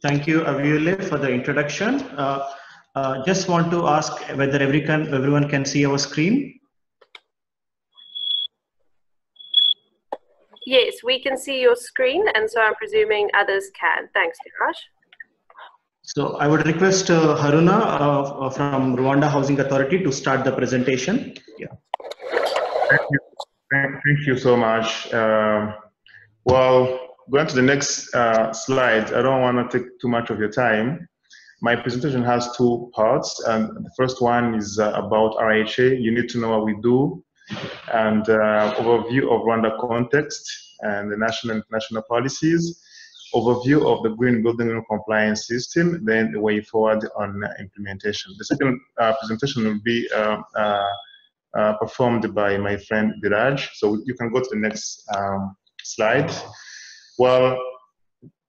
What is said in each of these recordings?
Thank you, Aviole, for the introduction. Just want to ask whether everyone can see our screen. Yes, we can see your screen, and so I'm presuming others can. Thanks, Biraj. So I would request Haruna from Rwanda Housing Authority to start the presentation. Yeah. Thank you so much. Well, going to the next slide, I don't want to take too much of your time. My presentation has two parts, and the first one is about RHA. You need to know what we do, and overview of Rwanda context and the national and international policies, overview of the green building and compliance system, then the way forward on implementation. The second presentation will be performed by my friend Biraj. So you can go to the next slide. Well,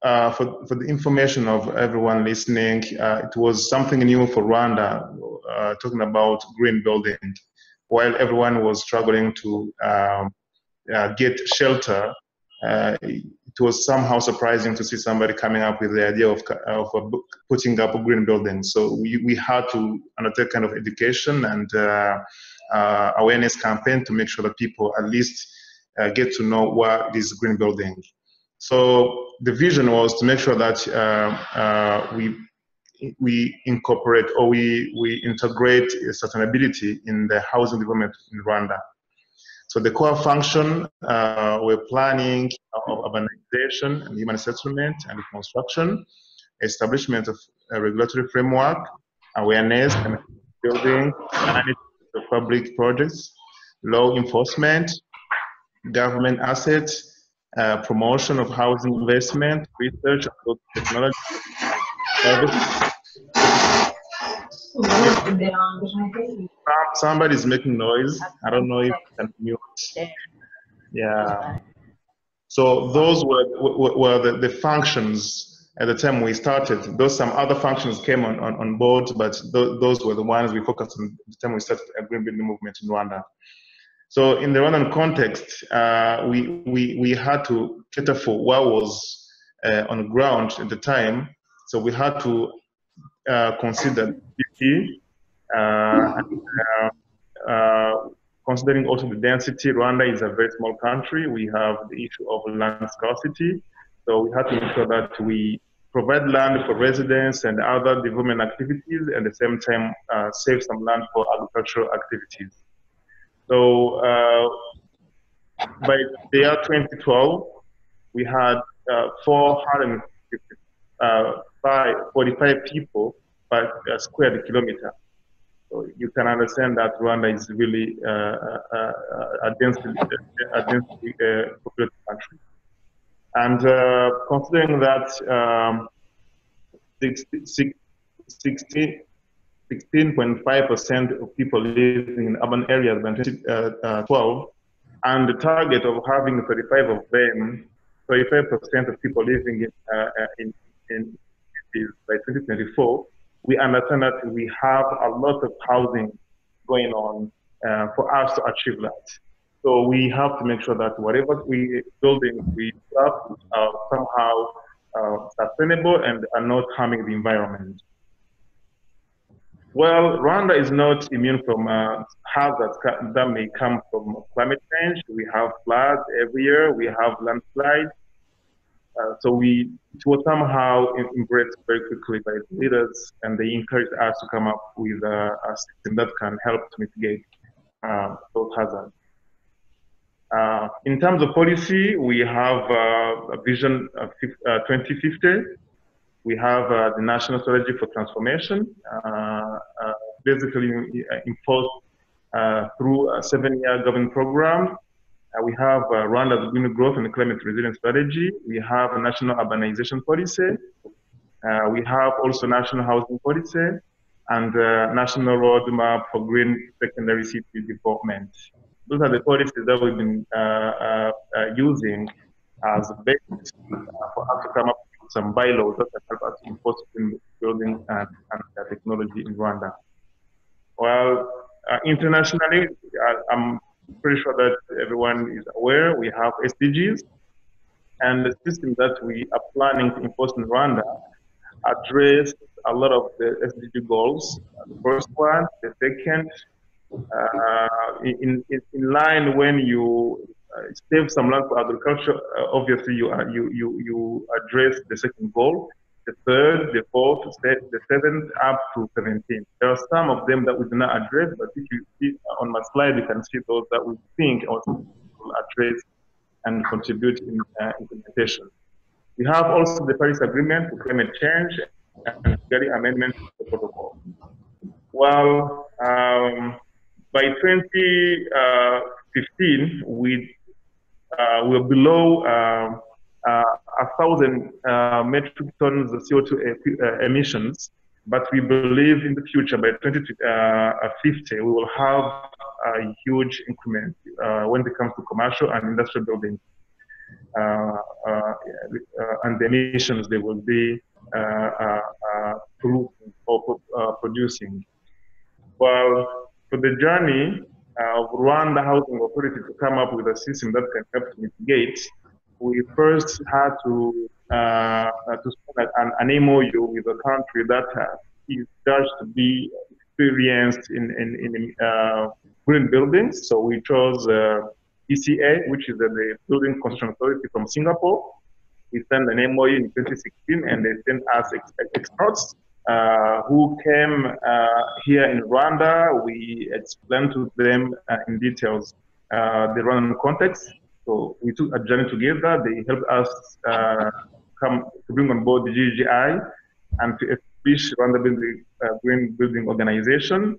for the information of everyone listening, it was something new for Rwanda, talking about green building. While everyone was struggling to get shelter, it was somehow surprising to see somebody coming up with the idea of putting up a green building. So we had to undertake kind of education and awareness campaign to make sure that people at least get to know what is green building. So the vision was to make sure that we incorporate or we integrate sustainability in the housing development in Rwanda. So the core function, we're planning of urbanization and human settlement and construction, establishment of a regulatory framework, awareness and building, management of public projects, law enforcement, government assets, promotion of housing investment, research about technology. Somebody's making noise. I don't know if you can mute. Yeah. So those were the functions at the time we started. Those some other functions came on board, but those were the ones we focused on the time we started a green building movement in Rwanda. So in the Rwandan context, we had to cater for what was on the ground at the time. So we had to consider beauty, considering also the density. Rwanda is a very small country. We have the issue of land scarcity. So we had to make sure that we provide land for residents and other development activities, and at the same time save some land for agricultural activities. So by the year 2012, we had 445 people per square kilometer. So you can understand that Rwanda is really a densely populated country. And considering that 16.5% of people living in urban areas by 2012, and the target of having 35% of people living in cities by 2024, we understand that we have a lot of housing going on for us to achieve that. So we have to make sure that whatever buildings we have are somehow sustainable and are not harming the environment. Well, Rwanda is not immune from hazards that may come from climate change. We have floods every year. We have landslides. So it was somehow embraced very quickly by the leaders, and they encouraged us to come up with a system that can help to mitigate those hazards. In terms of policy, we have a vision of 2050. We have the National Strategy for Transformation, basically enforced through a 7-year government program. We have Rwanda's Green Growth and Climate Resilience Strategy. We have a National Urbanization Policy. We have also National Housing Policy and National Roadmap for Green Secondary City Development. Those are the policies that we've been using as a basis for us to come up with some bylaws that can help us enforce green building and technology in Rwanda. Well, internationally, I'm pretty sure that everyone is aware we have SDGs, And the system that we are planning to enforce in Rwanda address a lot of the SDG goals. The first one, the second, in line when you save some land for agriculture, obviously you address the second goal. The third, the fourth, the seventh, up to 17. There are some of them that we do not address, but if you see on my slide, you can see those that we think also will address and contribute in implementation. We have also the Paris Agreement for climate change and the amendment to the protocol. Well, by 2015, we were below 1,000 metric tons of CO2 emissions, but we believe in the future by 2050 we will have a huge increment when it comes to commercial and industrial buildings. And the emissions they will be producing. Well, for the journey of Rwanda Housing Authority to come up with a system that can help to mitigate, we first had to sign an MOU with a country that is judged to be experienced in green buildings. So we chose ECA, which is the Building Construction Authority from Singapore. We sent an MOU in 2016, and they sent us experts who came here in Rwanda. We explained to them in details the Rwandan context. So we took a journey together. They helped us come to bring on board the GGGI and to establish Rwanda Green Building Organization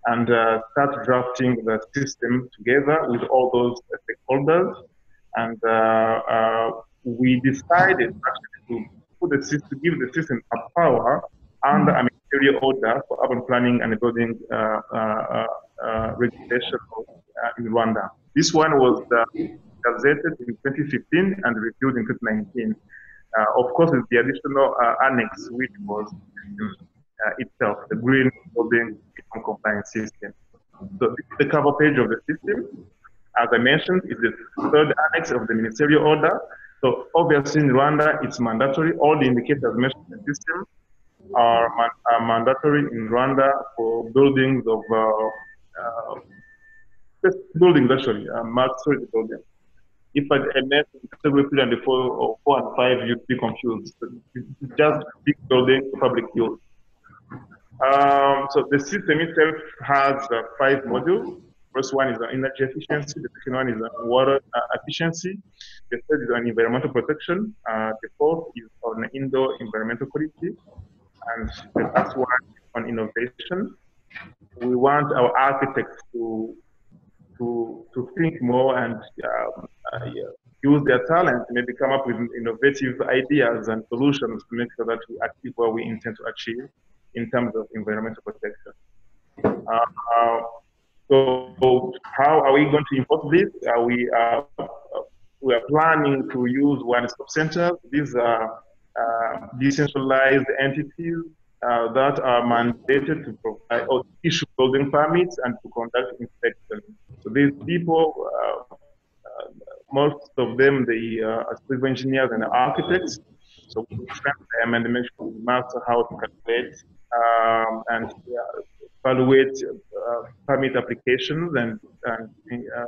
and start drafting the system together with all those stakeholders. And we decided actually to give the system a power under a ministerial order for urban planning and building regulation in Rwanda. This one was gazetted in 2015 and reviewed in 2019. Of course, with the additional annex, which was itself, the Green Building Compliance System. So this is the cover page of the system. As I mentioned, it's the third annex of the ministerial order. So obviously in Rwanda, it's mandatory. All the indicators mentioned in the system are mandatory in Rwanda for buildings of buildings actually, multi-story buildings. If I mention category 3 and 4 or 4 and 5, you'd be confused. It's just big building public use. So the system itself has 5 modules. First one is on energy efficiency. The second one is on water efficiency. The third is on environmental protection. The fourth is on indoor environmental quality. And the last one is on innovation. We want our architects to think more and use their talent, maybe come up with innovative ideas and solutions to make sure that we achieve what we intend to achieve in terms of environmental protection. So how are we going to enforce this? We are planning to use one-stop centers. These are decentralized entities that are mandated to provide or issue building permits and to conduct inspections. So these people, most of them, they are civil engineers and architects. So we train them and make sure we master how to calculate and evaluate permit applications and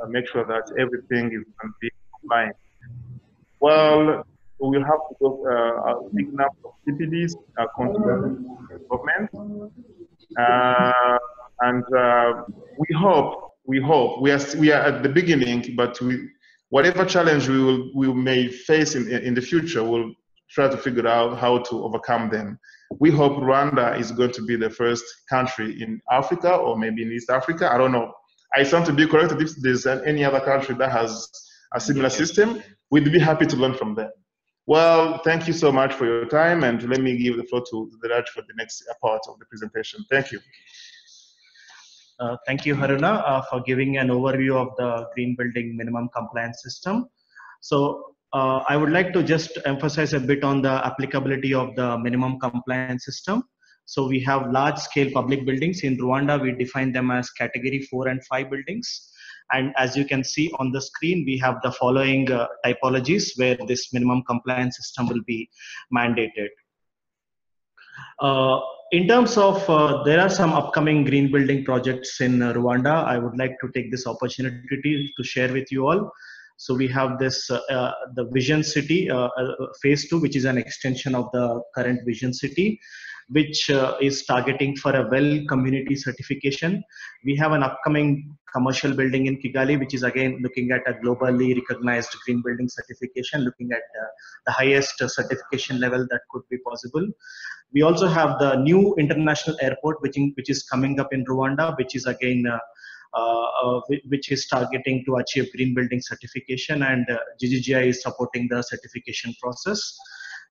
make sure that everything is compliant. Well, we'll have to go a big number of CPDs control government, and we hope we are at the beginning, but whatever challenge we may face in the future, we'll try to figure out how to overcome them. We hope Rwanda is going to be the first country in Africa or maybe in East Africa. I don't know. I stand to be corrected if there's any other country that has a similar system. We'd be happy to learn from them. Well, thank you so much for your time, and let me give the floor to Diraj for the next part of the presentation. Thank you. Thank you, Haruna, for giving an overview of the Green Building Minimum Compliance System. So I would like to just emphasize a bit on the applicability of the minimum compliance system. So we have large-scale public buildings. In Rwanda, we define them as category 4 and 5 buildings. And as you can see on the screen, we have the following typologies where this minimum compliance system will be mandated. In terms of, there are some upcoming green building projects in Rwanda. I would like to take this opportunity to share with you all. So we have this, the Vision City phase 2, which is an extension of the current Vision City, which is targeting for a well community certification. We have an upcoming commercial building in Kigali, which is again looking at a globally recognized green building certification, looking at the highest certification level that could be possible. We also have the new international airport, which is coming up in Rwanda, which is again which is targeting to achieve green building certification, and GGGI is supporting the certification process.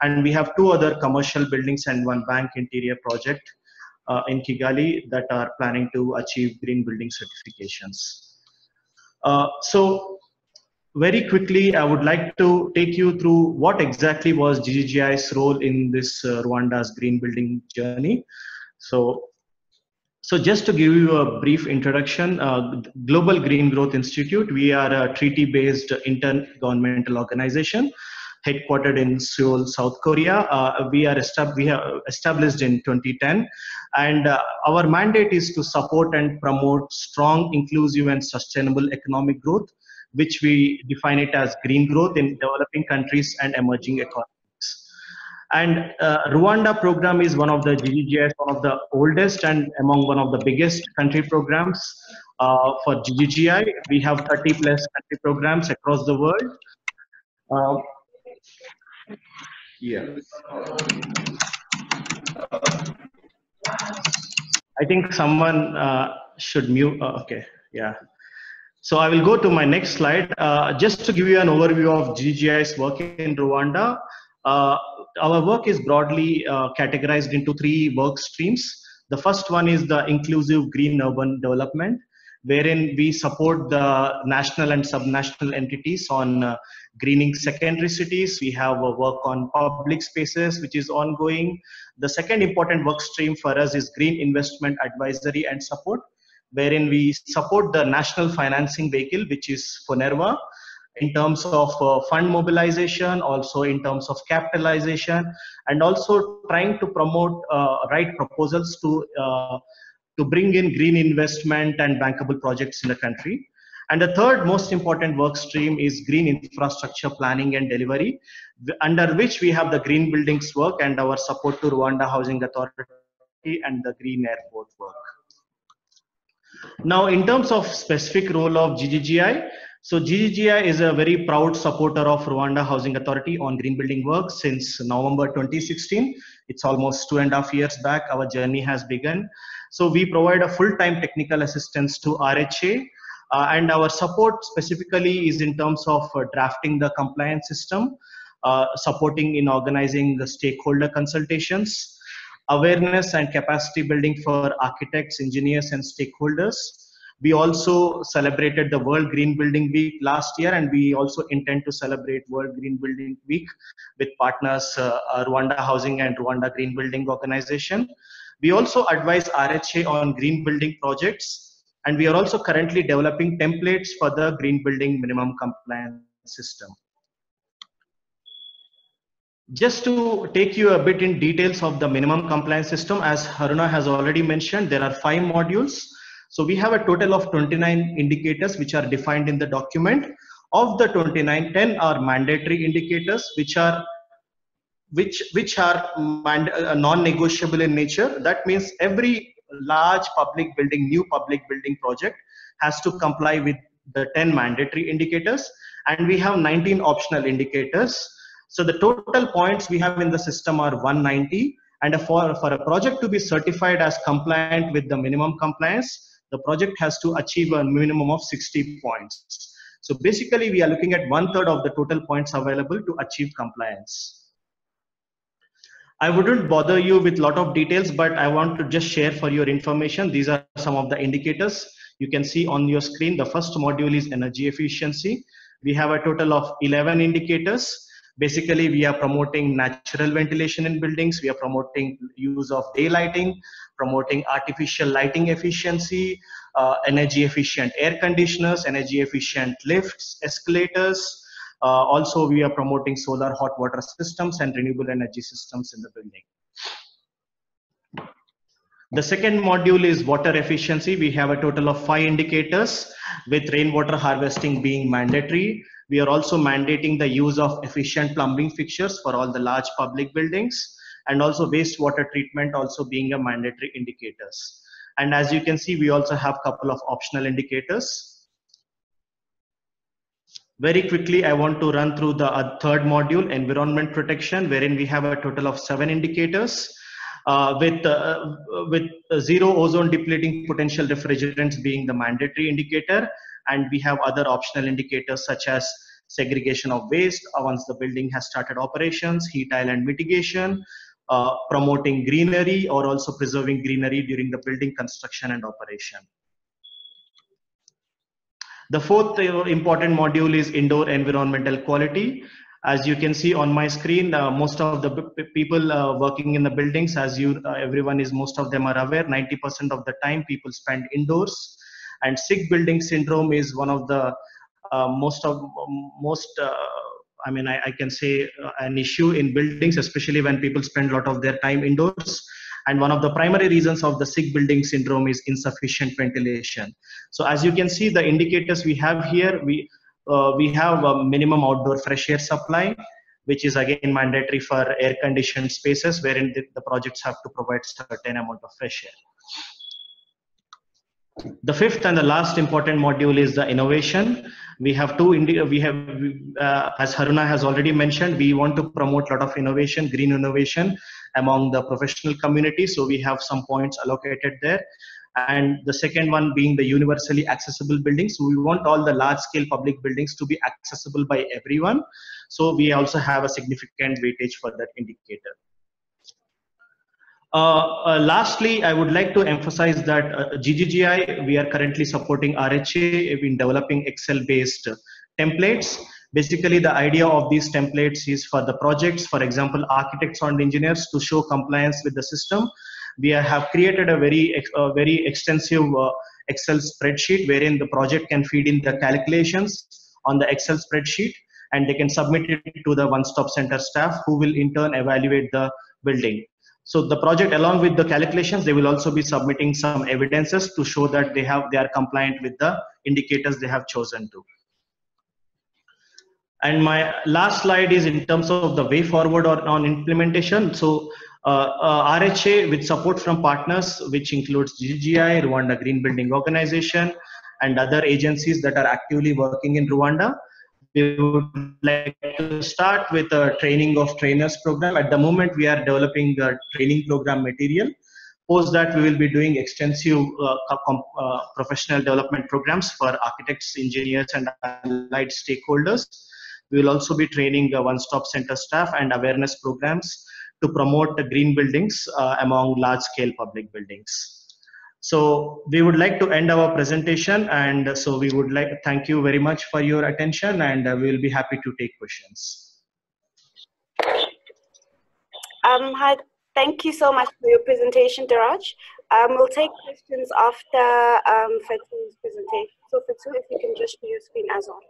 And we have 2 other commercial buildings and 1 bank interior project in Kigali that are planning to achieve green building certifications. So very quickly, I would like to take you through what exactly was GGGI's role in this Rwanda's green building journey. So just to give you a brief introduction, Global Green Growth Institute, we are a treaty-based intergovernmental organization headquartered in Seoul, South Korea. We have established in 2010, and our mandate is to support and promote strong, inclusive, and sustainable economic growth, which we define it as green growth in developing countries and emerging economies. And Rwanda program is one of the GGGI's, one of the oldest and among one of the biggest country programs for GGGI. We have 30+ country programs across the world. Yeah. I think someone should mute. Okay, yeah. So I will go to my next slide. Just to give you an overview of GGGI's work in Rwanda. Our work is broadly categorized into 3 work streams. The first one is the inclusive green urban development, wherein we support the national and subnational entities on greening secondary cities. We have a work on public spaces, which is ongoing. The second important work stream for us is green investment advisory and support, wherein we support the national financing vehicle, which is FONERWA, in terms of fund mobilization, also in terms of capitalization, and also trying to promote right proposals to bring in green investment and bankable projects in the country. And the third most important work stream is green infrastructure planning and delivery, under which we have the green buildings work and our support to Rwanda Housing Authority and the green airport work. Now, in terms of specific role of GGGI, so GGGI is a very proud supporter of Rwanda Housing Authority on green building work since November 2016. It's almost 2.5 years back our journey has begun. So we provide a full-time technical assistance to RHA, and our support specifically is in terms of drafting the compliance system, supporting in organizing the stakeholder consultations, awareness and capacity building for architects, engineers, and stakeholders. We also celebrated the World Green Building Week last year, and we also intend to celebrate World Green Building Week with partners Rwanda Housing and Rwanda Green Building Organization. We also advise RHA on green building projects, and we are also currently developing templates for the green building minimum compliance system. Just to take you a bit in details of the minimum compliance system, as Haruna has already mentioned, there are 5 modules. So we have a total of 29 indicators which are defined in the document. Of the 29, 10 are mandatory indicators, which are non-negotiable in nature. That means every large public building, new public building project has to comply with the 10 mandatory indicators, and we have 19 optional indicators. So the total points we have in the system are 190, and for a project to be certified as compliant with the minimum compliance, the project has to achieve a minimum of 60 points. So basically we are looking at 1/3 of the total points available to achieve compliance. I wouldn't bother you with a lot of details, but I want to just share for your information. These are some of the indicators you can see on your screen. The first module is energy efficiency. We have a total of 11 indicators. Basically, we are promoting natural ventilation in buildings. We are promoting use of daylighting, promoting artificial lighting efficiency, energy efficient air conditioners, energy efficient lifts, escalators. Also, we are promoting solar hot water systems and renewable energy systems in the building. The second module is water efficiency. We have a total of 5 indicators, with rainwater harvesting being mandatory. We are also mandating the use of efficient plumbing fixtures for all the large public buildings, and also wastewater treatment also being a mandatory indicators. And as you can see, we also have a couple of optional indicators. Very quickly, I want to run through the third module, environment protection, wherein we have a total of 7 indicators. With zero ozone depleting potential refrigerants being the mandatory indicator, and we have other optional indicators such as segregation of waste once the building has started operations, heat island mitigation, promoting greenery, or also preserving greenery during the building construction and operation. The fourth important module is indoor environmental quality. As you can see on my screen, most of the people working in the buildings, as most of them are aware, 90% of the time people spend indoors. And sick building syndrome is one of the I can say an issue in buildings, especially when people spend a lot of their time indoors. And one of the primary reasons of the sick building syndrome is insufficient ventilation. So as you can see, the indicators we have here, we have a minimum outdoor fresh air supply, which is again mandatory for air conditioned spaces, wherein the projects have to provide certain amount of fresh air. The fifth and the last important module is the innovation. We have as Haruna has already mentioned, we want to promote a lot of innovation, green innovation among the professional community. So we have some points allocated there. And the second one being the universally accessible buildings. So we want all the large scale public buildings to be accessible by everyone. So we also have a significant weightage for that indicator. Lastly, I would like to emphasize that GGGI, we are currently supporting RHA in developing Excel-based templates. Basically, the idea of these templates is for the projects, for example, architects and engineers, to show compliance with the system. We have created a very extensive Excel spreadsheet wherein the project can feed in the calculations on the Excel spreadsheet, and they can submit it to the one-stop center staff, who will in turn evaluate the building. So the project, along with the calculations, they will also be submitting some evidences to show that they are compliant with the indicators they have chosen to. And my last slide is in terms of the way forward on implementation. So RHA, with support from partners, which includes GGGI, Rwanda Green Building Organization, and other agencies that are actively working in Rwanda, we would like to start with a training of trainers program. At the moment, we are developing the training program material. Post that, we will be doing extensive professional development programs for architects, engineers, and allied stakeholders. We will also be training one-stop center staff and awareness programs to promote the green buildings among large-scale public buildings. So we would like to end our presentation, and so we would like to thank you very much for your attention, and we will be happy to take questions. Hi, thank you so much for your presentation, Daraj. We'll take questions after Fatu's presentation. So Fatu, if you can just share your screen as well.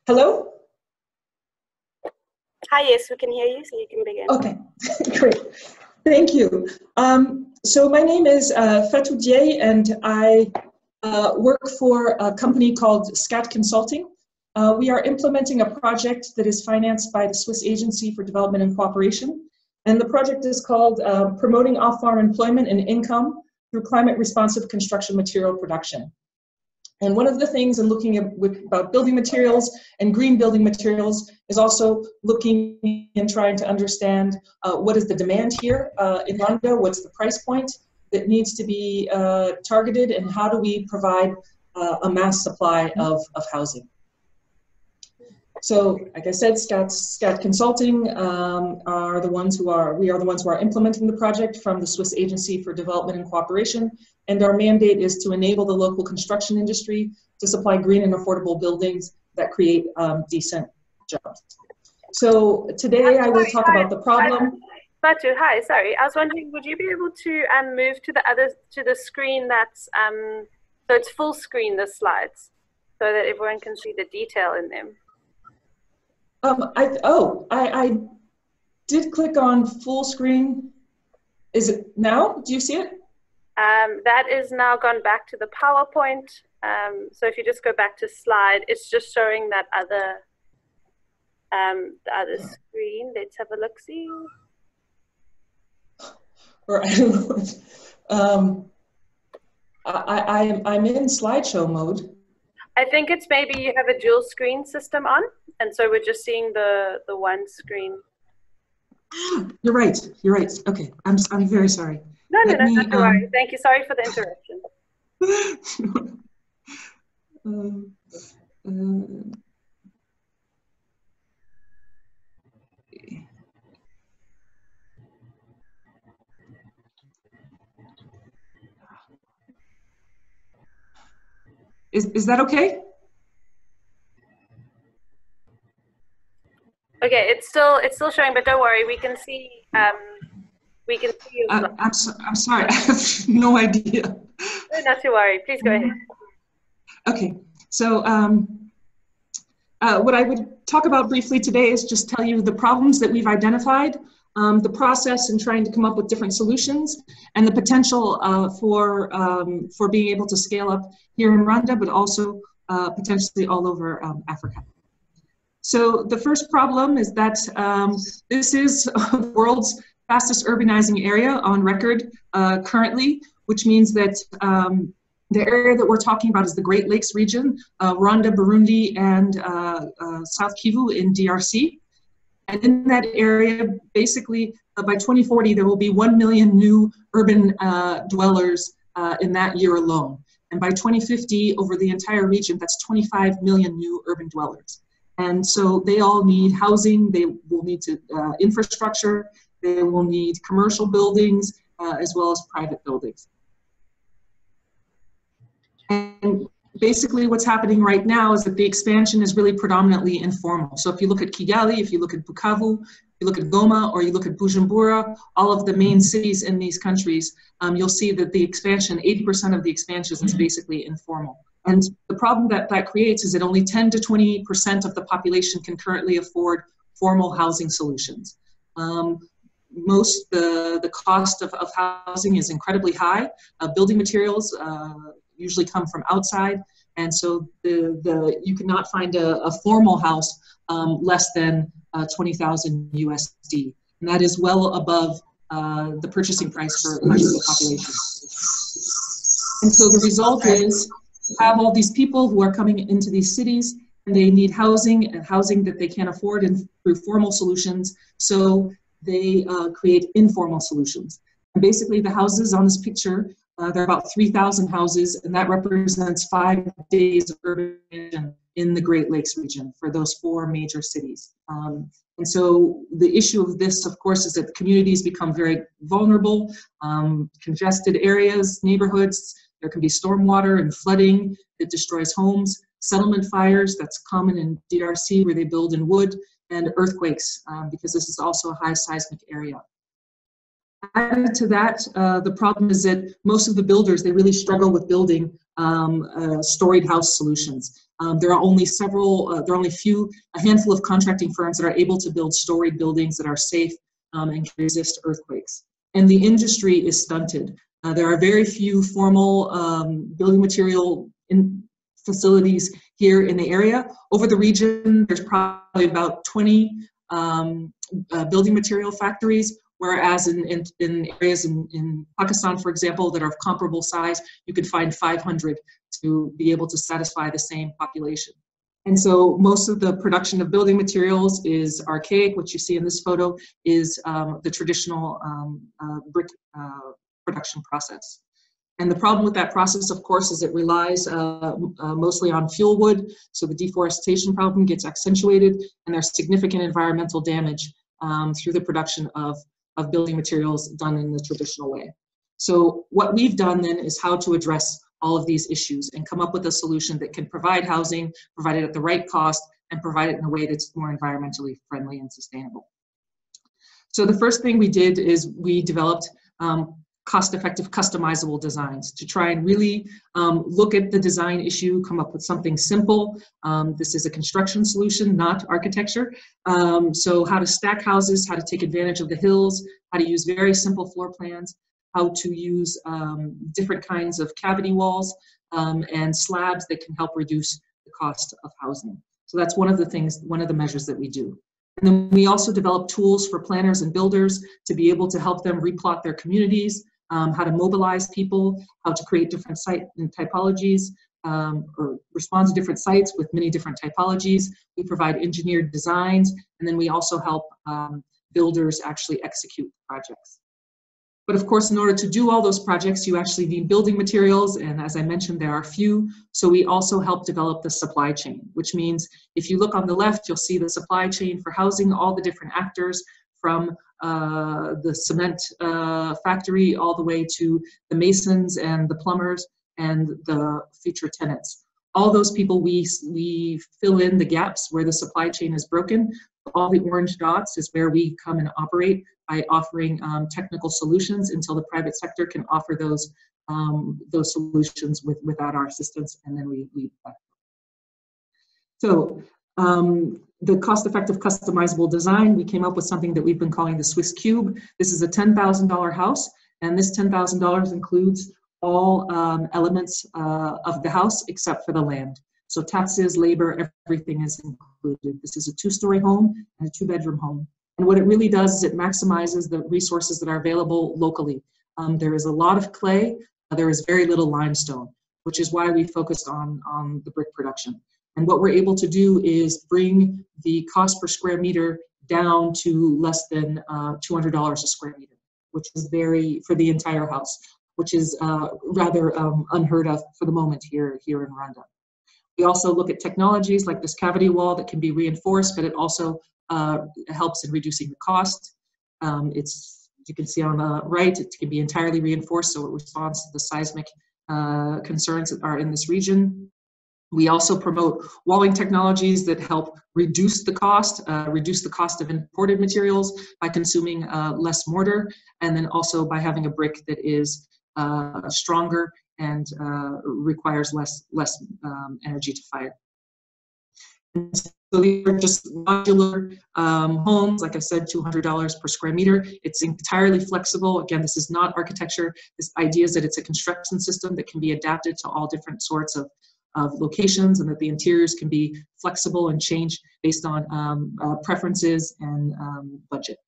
Hello? Hi, yes, we can hear you, so you can begin. Okay, great. Thank you. So my name is Fatou Dieye, and I work for a company called SCAT Consulting. We are implementing a project that is financed by the Swiss Agency for Development and Cooperation. And the project is called Promoting Off-Farm Employment and Income Through Climate Responsive Construction Material Production. And one of the things in looking at about building materials and green building materials is also looking and trying to understand what is the demand here in Rwanda, what's the price point that needs to be targeted, and how do we provide a mass supply of housing. So, like I said, SCAT Consulting are the ones who are implementing the project from the Swiss Agency for Development and Cooperation, and our mandate is to enable the local construction industry to supply green and affordable buildings that create decent jobs. So today I will talk about the problem. Fatu, hi, sorry. I was wondering, would you be able to move to the screen that's so it's full screen, the slides, so that everyone can see the detail in them? I did click on full screen. Is it now? Do you see it? That is now gone back to the PowerPoint. So if you just go back to slide, it's just showing that the other screen. Let's have a look-see. Or I don't know. I'm in slideshow mode. I think it's maybe you have a dual screen system on, and so we're just seeing the one screen. You're right. You're right. Okay. I'm very sorry. No, not to worry. Thank you. Sorry for the interruption. Is that okay? Okay, it's still showing, but don't worry, we can see you. I'm sorry, I have no idea. No, not to worry. Please go ahead. Okay, so what I would talk about briefly today is just tell you the problems that we've identified, the process in trying to come up with different solutions, and the potential for being able to scale up here in Rwanda, but also potentially all over Africa. So the first problem is that this is the world's fastest urbanizing area on record currently, which means that the area that we're talking about is the Great Lakes region, Rwanda, Burundi, and South Kivu in DRC. And in that area, basically, by 2040, there will be 1 million new urban dwellers in that year alone. And by 2050, over the entire region, that's 25 million new urban dwellers. And so they all need housing, they will need infrastructure, they will need commercial buildings, as well as private buildings. And basically what's happening right now is that the expansion is really predominantly informal. So if you look at Kigali, if you look at Bukavu, if you look at Goma, or you look at Bujumbura, all of the main cities in these countries, you'll see that the expansion, 80% of the expansion is basically informal. And the problem that creates is that only 10 to 20% of the population can currently afford formal housing solutions. The cost of housing is incredibly high. Building materials usually come from outside, and so you cannot find a formal house less than 20,000 USD, and that is well above the purchasing price for much of the population. And so the result is have all these people who are coming into these cities, and they need housing, and housing that they can't afford and through formal solutions, so they create informal solutions. And basically the houses on this picture, there are about 3,000 houses, and that represents 5 days of urbanization in the Great Lakes region for those 4 major cities. And so the issue of this, of course, is that communities become very vulnerable, congested areas, neighborhoods. There can be stormwater and flooding that destroys homes, settlement fires, that's common in DRC where they build in wood, and earthquakes, because this is also a high seismic area. Added to that, the problem is that most of the builders, they really struggle with building storied house solutions. There are only a handful of contracting firms that are able to build storied buildings that are safe and can resist earthquakes. And the industry is stunted. There are very few formal building material facilities here in the area. Over the region, there's probably about 20 building material factories, whereas in areas in Pakistan, for example, that are of comparable size, you could find 500 to be able to satisfy the same population. And so most of the production of building materials is archaic. What you see in this photo is the traditional brick production process. And the problem with that process, of course, is it relies mostly on fuel wood. So the deforestation problem gets accentuated, and there's significant environmental damage through the production of building materials done in the traditional way. So what we've done then is how to address all of these issues and come up with a solution that can provide housing, provide it at the right cost, and provide it in a way that's more environmentally friendly and sustainable. So the first thing we did is we developed cost-effective customizable designs to try and really look at the design issue, come up with something simple. This is a construction solution, not architecture. So how to stack houses, how to take advantage of the hills, how to use very simple floor plans, how to use different kinds of cavity walls and slabs that can help reduce the cost of housing. So that's one of the things, one of the measures that we do. And then we also develop tools for planners and builders to be able to help them replot their communities, how to mobilize people, how to create different site and typologies, or respond to different sites with many different typologies. We provide engineered designs, and then we also help builders actually execute projects. But of course, in order to do all those projects, you actually need building materials, and as I mentioned, there are few. So we also help develop the supply chain, which means if you look on the left, you'll see the supply chain for housing all the different actors, from the cement factory all the way to the masons and the plumbers and the future tenants. All those people, we fill in the gaps where the supply chain is broken. All the orange dots is where we come and operate by offering technical solutions until the private sector can offer those solutions without our assistance, and then we So the cost-effective customizable design, we came up with something that we've been calling the Swiss Cube. This is a $10,000 house, and this $10,000 includes all elements of the house except for the land. So taxes, labor, everything is included. This is a 2-story home and a 2-bedroom home. And what it really does is it maximizes the resources that are available locally. There is a lot of clay, there is very little limestone, which is why we focused on the brick production. And what we're able to do is bring the cost per square meter down to less than $200 a square meter, which is for the entire house, which is rather unheard of for the moment here in Rwanda. We also look at technologies like this cavity wall that can be reinforced, but it also helps in reducing the cost. You can see on the right, it can be entirely reinforced, so it responds to the seismic concerns that are in this region. We also promote walling technologies that help reduce the cost of imported materials by consuming less mortar, and then also by having a brick that is stronger and requires less energy to fire. And so these are just modular homes, like I said, $200 per square meter. It's entirely flexible. Again, this is not architecture. This idea is that it's a construction system that can be adapted to all different sorts of locations, and that the interiors can be flexible and change based on preferences and budget.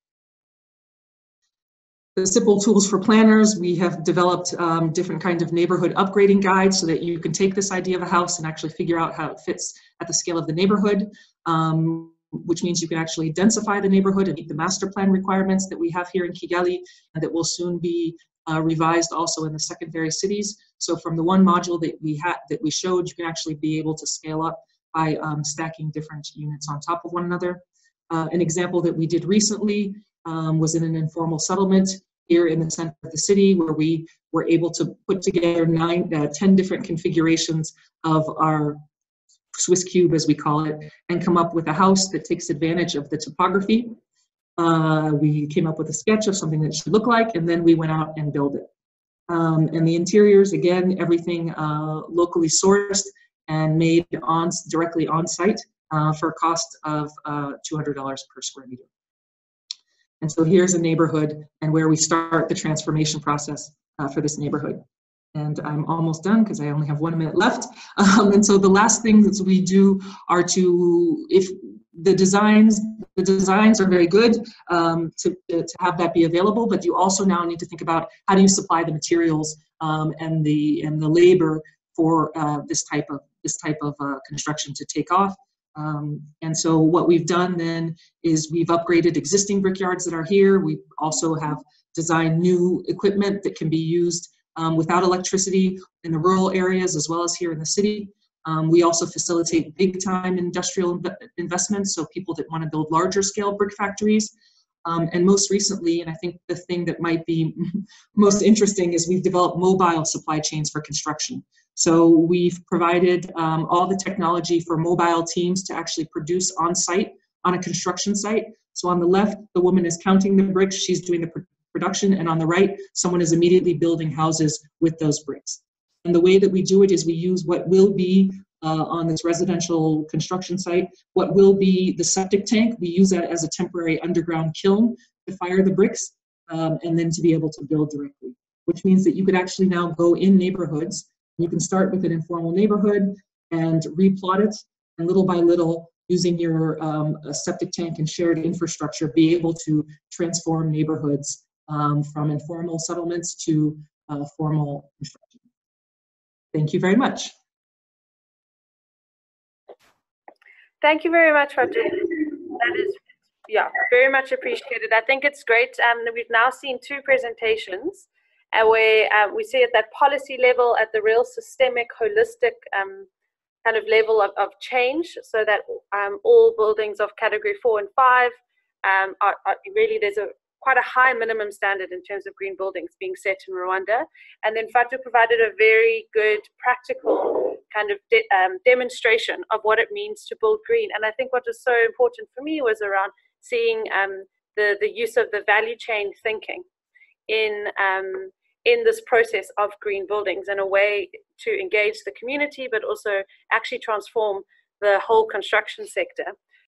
The simple tools for planners, we have developed different kinds of neighborhood upgrading guides so that you can take this idea of a house and actually figure out how it fits at the scale of the neighborhood, which means you can actually densify the neighborhood and meet the master plan requirements that we have here in Kigali, and that will soon be revised also in the secondary cities. So from the one module that we showed, you can actually be able to scale up by stacking different units on top of one another. An example that we did recently was in an informal settlement here in the center of the city, where we were able to put together 10 different configurations of our Swiss Cube, as we call it, and come up with a house that takes advantage of the topography. We came up with a sketch of something that it should look like, and then we went out and built it. And the interiors, again, everything locally sourced and made directly on site for a cost of $200 per square meter. And so here's a neighborhood and where we start the transformation process for this neighborhood. And I'm almost done because I only have 1 minute left. And so the last thing that we do are if the designs are very good to have that be available, but you also now need to think about how do you supply the materials and the labor for this type of construction to take off. And so what we've done then is we've upgraded existing brickyards that are here. We also have designed new equipment that can be used without electricity in the rural areas as well as here in the city. We also facilitate big time industrial investments, so people that want to build larger scale brick factories. And most recently, and I think the thing that might be most interesting, is we've developed mobile supply chains for construction. So we've provided all the technology for mobile teams to actually produce on site on a construction site. So on the left, the woman is counting the bricks, she's doing the production, and on the right, someone is immediately building houses with those bricks. And the way that we do it is we use what will be on this residential construction site, what will be the septic tank. We use that as a temporary underground kiln to fire the bricks and then to be able to build directly, which means that you could actually now go in neighborhoods. You can start with an informal neighborhood and replot it, and little by little, using your septic tank and shared infrastructure, be able to transform neighborhoods from informal settlements to formal construction. Thank you very much. Thank you very much, Fatu. That is, yeah, very much appreciated. I think it's great that we've now seen two presentations where we see at that policy level, at the real systemic, holistic kind of level of change, so that all buildings of category 4 and 5 are really, there's quite a high minimum standard in terms of green buildings being set in Rwanda. And then Fatu provided a very good practical kind of demonstration of what it means to build green. And I think what was so important for me was around seeing the use of the value chain thinking in this process of green buildings, in a way to engage the community, but also actually transform the whole construction sector.